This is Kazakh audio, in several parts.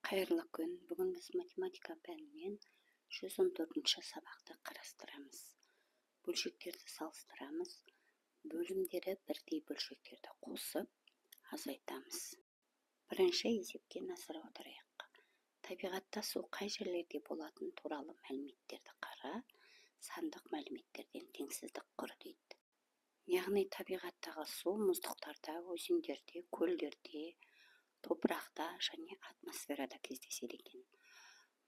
Қайырлы күн. Бүгін біз математика пәнінен 114-ші сабақты қарастырамыз. Бөлшектерді салыстырамыз. Бөлімдері бірдей бөлшектерді қосып, азайтамыз. Бірінші есепке назар аударайық. Табиғатта су қай жерлерде болатын туралы мәліметтерді қара, сандық мәліметтерден теңсіздік құр дейді. Яғни табиғаттағы су мұздықтарда, өзендерде, көлдерде, топырақта және атмосферада кездеседі екен.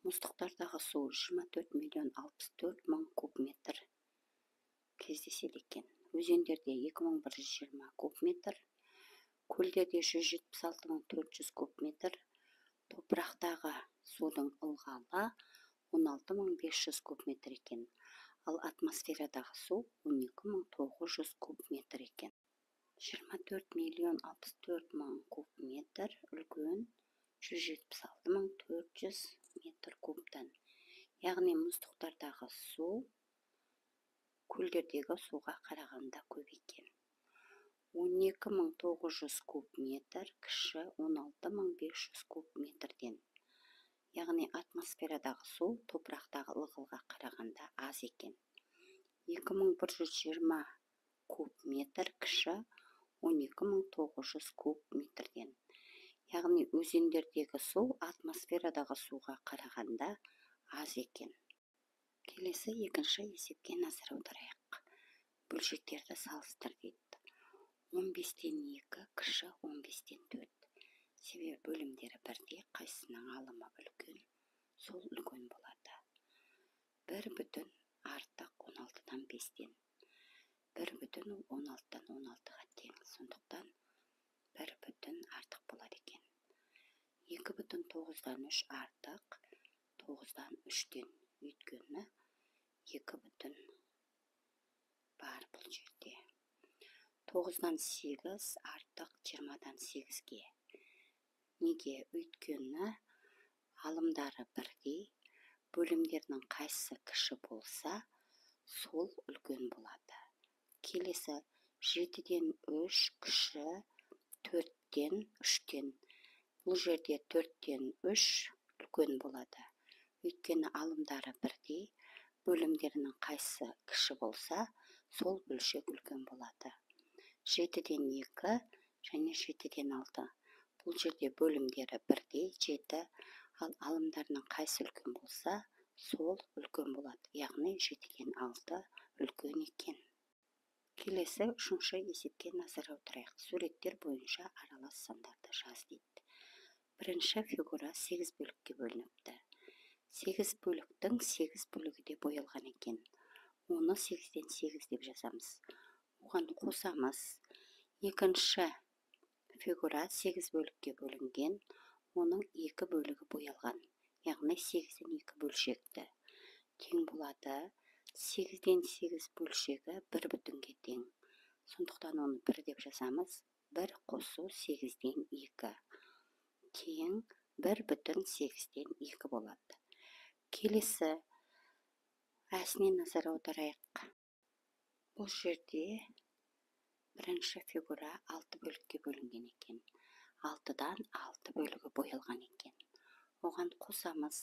Мұздықтардағы су 24.064.000 куб метр кездеседі екен. Өзендерде 2120 куб метр, көлдерде 176.400 куб метр, топырақтағы судың ылғалы 16.500 куб метр екен. Ал атмосферадағы су 12.900 куб метр екен. 24.064.000 куб метр үлкен 176.400 метр кубтан. Яғни мұздықтардағы су көлдердегі суға қарағанда көп екен. 12.900 куб метр кіші 16.500 куб метрден. Яғни атмосферадағы су топырақтағы ылғалға қарағанда аз екен. 2120 куб метр кіші 12.900 куб метрден. Яғни өзендердегі су атмосферадағы суға қарағанда аз екен. Келесі екінші есепке назар аударайық. Бөлшектерді салыстыр дейді. 15-тен 2 кіші 15-тен 4. Себебі бөлімдері бірдей, қайсының алымы үлкен, сол үлкен болады. 1 бүтін артық 16-дан 5-тен. 1 бүтін 16-дан 16-ға тең. Сондықтан 1 бүтін артық болады екен. 2 бүтін 9-дан 3 артық 9-дан 3-тен. Өйткені 2 бүтін бар бұл жерде. 9-дан 8 артық 20-дан 8-ге. Неге? Өйткені алымдары бірдей, бөлімдерінің қайсысы кіші болса, сол үлкен болады. Келесі 7-ден 3 кіші 4-тен 3-тен. Бұл жерде 4-тен 3 үлкен болады. Өйткені алымдары бірдей, бөлімдерінің қайсысы кіші болса, сол бөлшек үлкен болады. 7-ден 2 және 7-ден 6. Бұл жерде бөлімдері бірдей 7, ал алымдарының қайсы үлкен болса, сол үлкен болады. Яғни 7-ден 6 үлкен екен. Келесі үшінші есепке назар аударайық. Суреттер бойынша аралас сандарды жаз дейді. Бірінші фигура 8 бөлікке бөлініпті. 8 бөліктің 8 бөлігі де боялған екен. Оны 8-ден 8 деп жазамыз. Оған қосамыз. Екінші фигура 8 бөлікке бөлінген, оның 2 бөлігі боялған. Яғни 8-ден 2 бөлшекті. Тең болады. 8-ден 8 бөлшегі 1 бүтінге тең. Сондықтан оны 1 деп жазамыз. 1 қосу 8-ден 2. Тең 1 бүтін 8-ден 2 болады. Келесі әсіне назар аударайық. Бұл жерде бірінші фигура 6 бөлікке бөлінген екен. 6-дан 6 бөлігі боялған екен. Оған қосамыз.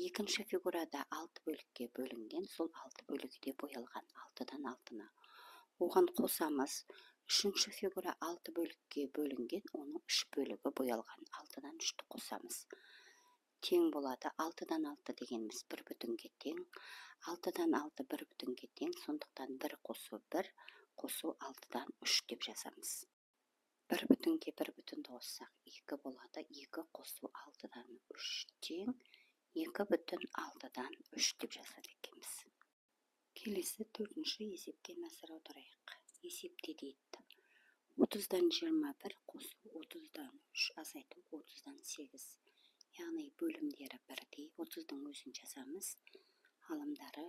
Екінші фигурада 6 бөлікке бөлінген, сол 6 бөлігі де боялған 6-дан 6-на. Оған қосамыз. Үшінші фигура 6 бөлікке бөлінген, оның 3 бөлігі боялған 6-дан 3-ті қосамыз. Тең болады. 6-дан 6 дегеніміз 1 бүтінге тең. 6-дан 6 1 бүтінге тең. Сондықтан 1 қосу 1, қосу 6-дан 3 деп жазамыз. 1 бүтінге 1 бүтінді қоссақ 2 болады. 2 қосу 6-дан 3 тең. 2 бүтін 6-дан 3 деп жазады екенбіз. Келесі төртінші есепке назар аударайық. Есепте дейді. 30-дан 21 қосу 30-дан 3 азайту 30-дан 8. Яғни бөлімдері бірдей. 30-дың өзін жазамыз. Алымдары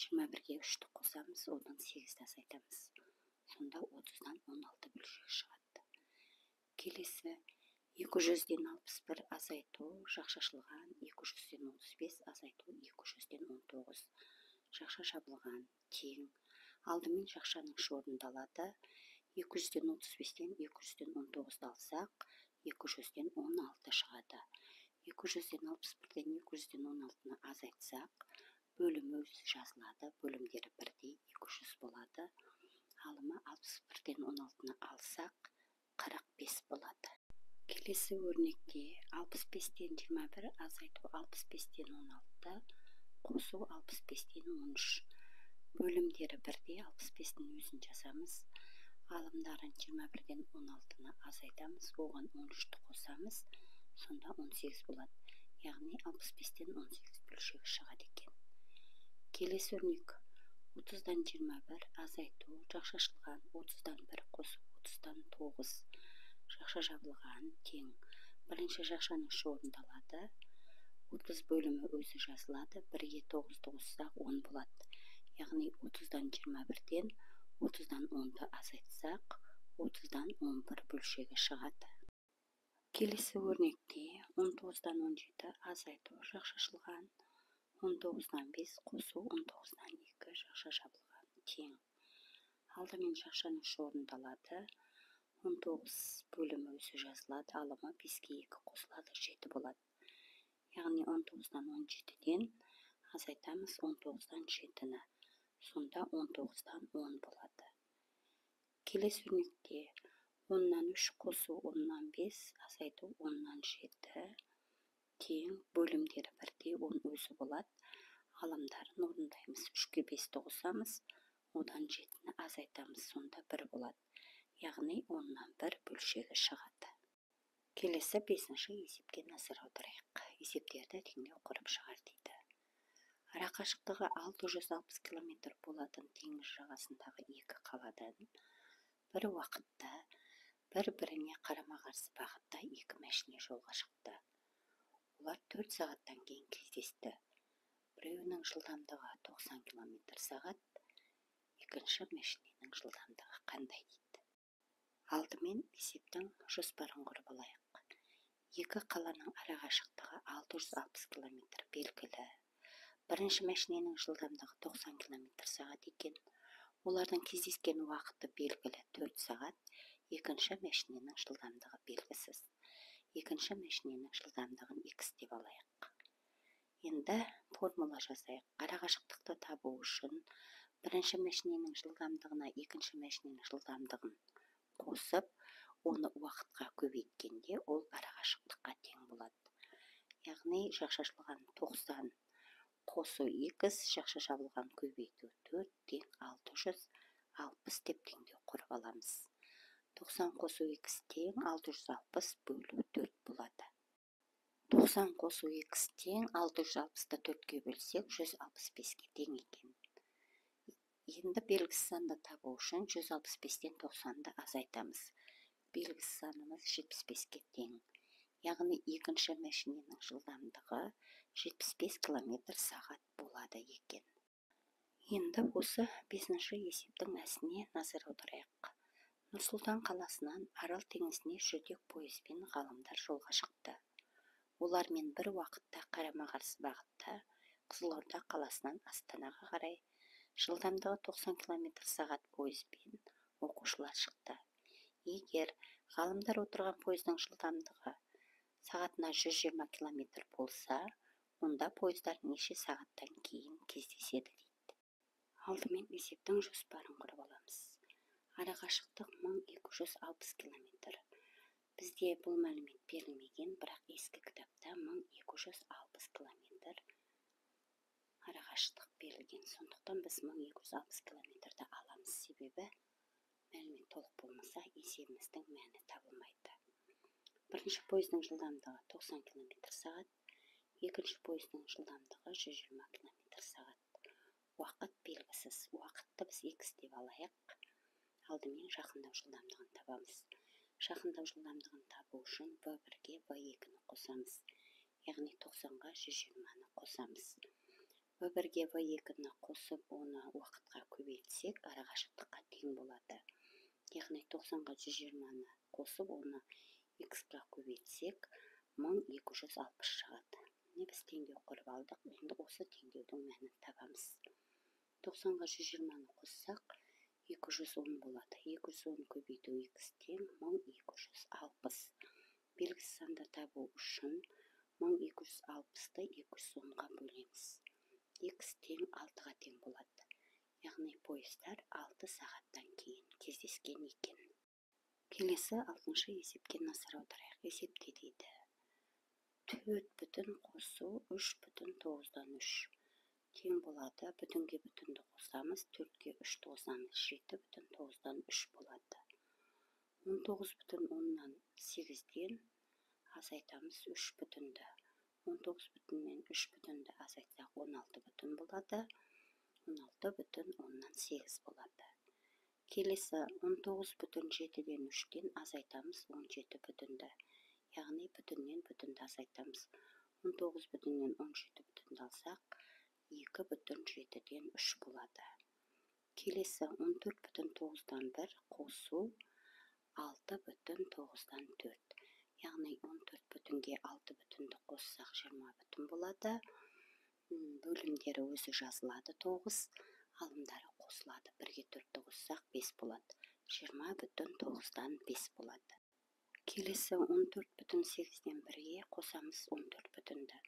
21-ге 3-ті қосамыз, одан 8-ді азайтамыз. Сонда 30-дан 16 бөлшек шығады. Келесі 200-ден 61 азайту жақшашылған, 200-ден 35 азайту 200-ден 19. Жақша жабылған, тең. Алдымен жақшаның іші орындалады. 200-ден 35-тен 200-ден 19 алсақ, 200-ден 16 шығады. 200-ден 61-ден 200-ден 16-ны азайтсақ, бөлім өзі жазылады. Бөлімдері бірдей 200 болады. Алымы 61-ден 16-ны алсақ, 45 болады. Келесі өрнекте 65-тен 21 азайту 65-тен 16, қосу 65-тен 13. Бөлімдері бірдей 65-тің өзін жазамыз. Алымдарын 21-ден 16-ны азайтамыз, оған 13-ті қосамыз, сонда 18 болады. Яғни 65-тен 18 бөлшегі шығады екен. Келесі өрнек 30-дан 21 азайту, жақша ашылған, 30-дан 1 қосу 30-дан 9, жақша жабылған, тең. Бірінші жақшаның орындалады. 30 бөлімі өзі жазылады. 1-ге 9-ды қоссақ 10 болады. Яғни 30-дан 21-ден 30-дан 10-ды азайтсақ, 30-дан 11 бөлшегі шығады. Келесі өрнекте 19-дан 17 азайту, жақша ашылған, 19-дан 5 қосу 19-дан 2, жақша жабылған, тең. Алдымен жақшаның орындалады. 19 бөлімі өзі жазылады. Алымы 5-ге 2 қосылады, 7 болады. Яғни 19-дан 17-ден азайтамыз 19-дан 7-ні. Сонда 19-дан 10 болады. Келесі өрнекте 10-нан 3 қосу 10-нан 5 азайту 10-нан 7, тең. Бөлімдері бірдей 10 өзі болады. Алымдарын орындаймыз. 3-ге 5-ті қосамыз, одан 7-ні азайтамыз, сонда 1 болады. Яғни 10-нан 1 бөлшегі шығады. Келесі 5-ші есепке назар аударайық. Есептерді теңдеу құрып шығар дейді. Ара қашықтығы 660 км болатын теңіз жағасындағы екі қаладан бір уақытта бір-біріне қарама-қарсы бағытта екі мәшіне жолға шықты. Олар 4 сағаттан кейін кездесті. Біреуінің жылдамдығы 90 км сағат, екінші мәшиненің жылдамдығы қандай дейді. Алдымен есептің жоспарын құрып алайық. Екі қаланың ара қашықтығы 660 км белгілі. Бірінші мәшиненің жылдамдығы 90 км сағат екен. Олардың кездескен уақыты белгілі 4 сағат. Екінші мәшиненің жылдамдығы белгісіз. Екінші мәшиненің жылдамдығын x деп алайық. Енді формула жазайық. Ара қашықтықты табу үшін бірінші мәшиненің жылдамдығына екінші мәшиненің жылдамдығын қосып, оны уақытқа көбейткенде ол ара қашықтыққа тең болады. Яғни жақша ашылған 90 қосу x, жақша жабылған көбейту 4 тең 660 деп теңдеу құрып аламыз. 90 қосу x тең 660 бөлу 4 болады. 90 қосу x тең 660-ты 4-ке бөлсек 165-ке тең екен. Енді белгісіз санды табу үшін 165-тен 90-ды азайтамыз. Белгісіз санымыз 75-ке тең. Яғни екінші мәшиненің жылдамдығы 75 км сағат болады екен. Енді осы 5-ші есептің әсіне назар аударайық. Нұр-Сұлтан қаласынан Арал теңізіне жүрдек пойызбен ғалымдар жолға шықты. Олармен бір уақытта қарама-қарсы бағытта Қызылорда қаласынан Астанаға қарай жылдамдығы 90 км сағат пойызбен оқушылар шықты. Егер ғалымдар отырған пойыздың жылдамдығы сағатына 120 км болса, онда пойыздар неше сағаттан кейін кездеседі дейді. Алдымен есептің жоспарын құрып аламыз. Ара қашықтық 1260 км. Бізде бұл мәлімет берілмеген, бірақ ескі кітапта 1260 км ара қашықтық берілген. Сондықтан біз 1260 км-ді аламыз, себебі мәлімет толық болмаса есебіміздің мәні табылмайды. Бірінші пойыздың жылдамдығы 90 км сағат, екінші пойыздың жылдамдығы 120 км сағат. Уақыт белгісіз. Уақытты біз x деп алайық. Алдымен жақындау жылдамдығын табамыз. Жақындау жылдамдығын табу үшін v1-ге v2-ні қосамыз. Яғни 90-ға 120-ны қосамыз. v1-ге v2-ні қосып, оны уақытқа көбейтсек, ара қашықтыққа тең болады. Яғни 90-ға 120-ны қосып, оны x-қа көбейтсек, 1260 шығады. Біз теңдеу құрып алдық. Енді осы теңдеудің мәнін табамыз. 90-ға 120-ны қоссақ, 210 болады. 210 көбейту x тең 1260. Белгісіз санды табу үшін 1260-ты 210-ға бөлеміз. X тең 6-ға тең болады. Яғни поездар 6 сағаттан кейін кездескен екен. Келесі 6-шы есепке назар аударайық. Есепте дейді. 4 бүтін қосу 3 бүтін 9-дан 3 тең болады. Бүтінге бүтінді қосамыз, 4-ге 3-ті қосамыз, 7 бүтін 9-дан 3 болады. 19 бүтін 10-нан 8-ден азайтамыз 3 бүтінді. 19 бүтіннен 3 бүтінді азайтсақ 16 бүтін болады. 16 бүтін 10-нан 8 болады. Келесі 19 бүтін 7-ден 3-тен азайтамыз 17 бүтінді. Яғни бүтіннен бүтінді азайтамыз. 19 бүтіннен 17 бүтінді алсақ 2 бүтін 7-ден 3 болады. Келесі 14 бүтін 9-дан 1 қосу 6 бүтін 9-дан 4. Яғни 14 бүтінге 6 бүтінді қоссақ 20 бүтін болады. Бөлімдері өзі жазылады 9, алымдары қосылады. 1-ге 4-ті қоссақ 5 болады. 20 бүтін 9-дан 5 болады. Келесі 14 бүтін 8-ден 1-ге қосамыз 14 бүтінді.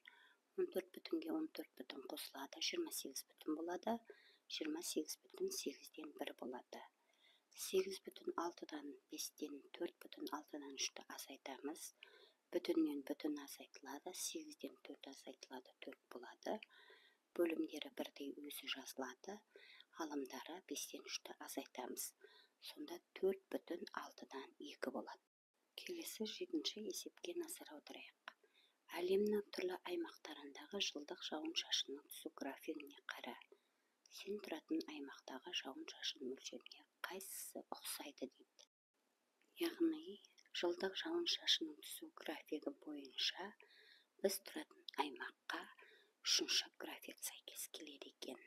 14 бүтінге 14 бүтін қосылады. 28 бүтін болады. 28 бүтін 8-ден 1 болады. 8 бүтін 6-дан 5-ден 4 бүтін 6-дан 3-ті азайтамыз. Бүтіннен бүтін азайтылады. 8-ден 4 азайтылады. 4 болады. Бөлімдері бірдей өзі жазылады. Алымдары 5-ден 3-ті азайтамыз. Сонда 4 бүтін 6-дан 2 болады. Келесі 7-ші есепке назар аударайық. Әлемнің түрлі аймақтарындағы жылдық жауын-шашынның түсу графигіне қара. Сен тұратын аймақтағы жауын-шашын мөлшеріне қайсысы ұқсайды дейді. Яғни, жылдық жауын-шашынның түсу графигі бойынша біз тұратын аймаққа 3-ші график сәйкес келеді екен.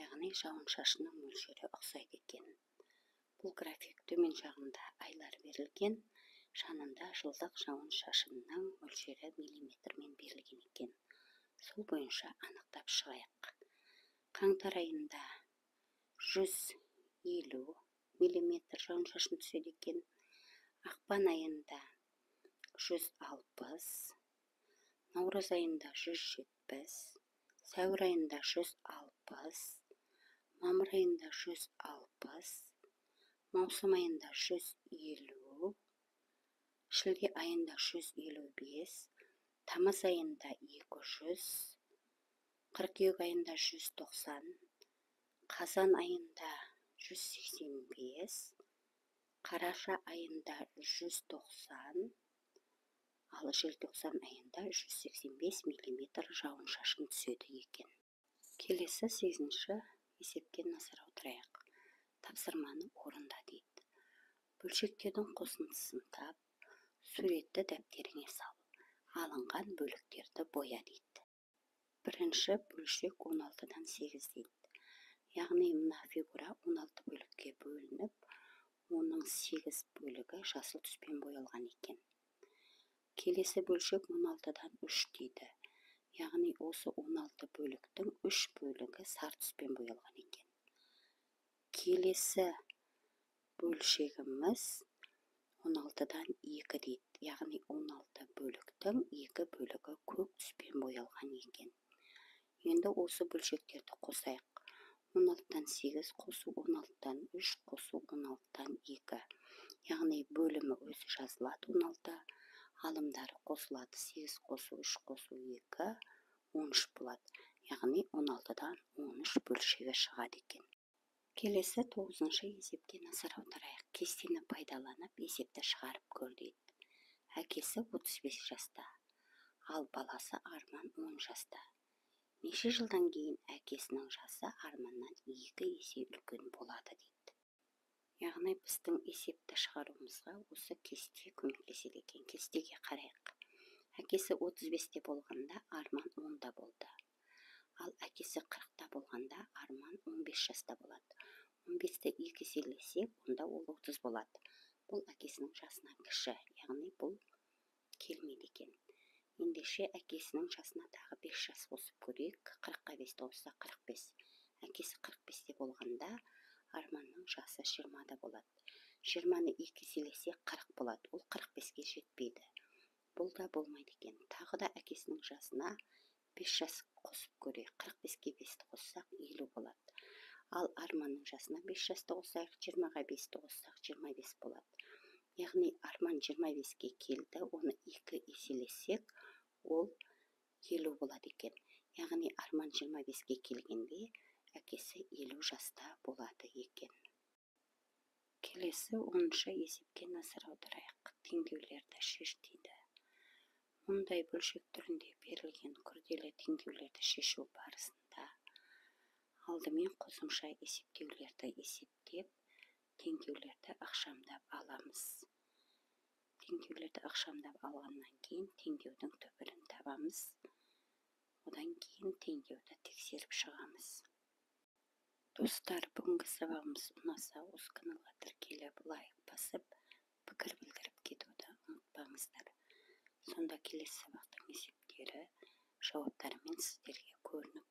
Яғни, жауын-шашынның мөлшері ұқсайды екен. Бұл график төмен жағында айлар берілген, жанында жылдық жауын-шашынның мөлшері миллиметрмен берілген екен. Сол бойынша анықтап шығайық. Қаңтар айында 150 миллиметр жауын-шашын түседі екен. Ақпан айында 160, наурыз айында 170, сәуір айында 160, мамыр айында 160, маусым айында 150, шілде айында 155, тамыз айында 200, қыркүйек айында 190, қазан айында 185, қараша айында 190, ал желтоқсан айында 185 миллиметр жауын-шашын түседі екен. Келесі 8-ші есепке назар аударайық. Тапсырманы орында дейді. Бөлшектердің қосындысын тап, суретті дәптеріңе сал. Алынған бөліктерді боя дейді. Бірінші бөлшек 16-дан 8 дейді. Яғни мына фигура 16 бөлікке бөлініп, оның 8 бөлігі жасыл түспен боялған екен. Келесі бөлшек 16-дан 3 дейді. Яғни осы 16 бөліктің 3 бөлігі сары түспен боялған екен. Келесі бөлшегіміз 16-дан 2 дейді. Яғни 16 бөліктің 2 бөлігі көк түспен боялған екен. Енді осы бөлшектерді қосайық. 16-дан 8 қосу 16-дан 3 қосу 16-дан 2. Яғни бөлімі өзі жазылады 16, алымдары қосылады 8 қосу 3 қосу 2, 13 болады. Яғни 16-дан 13 бөлшегі шығады екен. Келесі 9-шы есепке назар аударайық. Кестені пайдаланып есепті шығарып көр дейді. Әкесі 35 жаста, ал баласы Арман 10 жаста. Неше жылдан кейін әкесінің жасы Арманнан 2 есе үлкен болады дейді. Яғни біздің есепті шығаруымызға осы кесте көмектеседі екен. Кестеге қарайық. Әкесі 35-те болғанда Арман 10-да болды. Ал әкесі 40-та болғанда Арман 15 жаста болады. 15-ті 2 еселесек, онда ол 30 болады. Бұл әкесінің жасынан кіші, яғни бұл келмейді екен. Ендеше әкесінің жасына тағы 5 жас қосып көрейік. 40-қа 5-ті қоссақ 45. Әкесі 45-те болғанда Арманның жасы 20-да болады. 20-ны 2 еселесек 40 болады. Ол 45-ге жетпейді. бұл да болмайды екен. Тағы да әкесінің жасына 5 жас қосып көрейік. 45-ке 5-ті қоссақ 50 болады. Ал Арманның жасына 5 жасты қоссақ, 20-ға 5-ті қоссақ 25 болады. Яғни Арман 25-ке келді, оны 2 еселесек, ол 50 болады екен. Яғни Арман 25-ке келгенде, әкесі 50 жаста болады екен. Келесі 10-шы есепке назар аударайық. Теңдеулерді шеш дейді. Мұндай бөлшек түрінде берілген күрделі теңдеулерді шешу барысында алдымен қосымша есептеулерді есептеп, теңдеулерді ықшамдап аламыз. Теңдеулерді ықшамдап алғаннан кейін теңдеудің түбірін табамыз. Одан кейін теңдеуді тексеріп шығамыз. Достар, бүгінгі сабағымыз ұнаса, осы каналға тіркеліп, лайк басып, пікір білдіріп кетуді ұмытпаңыздар. Сонда келесі сабақтың есептері, жауаптарымен сіздерге көрініп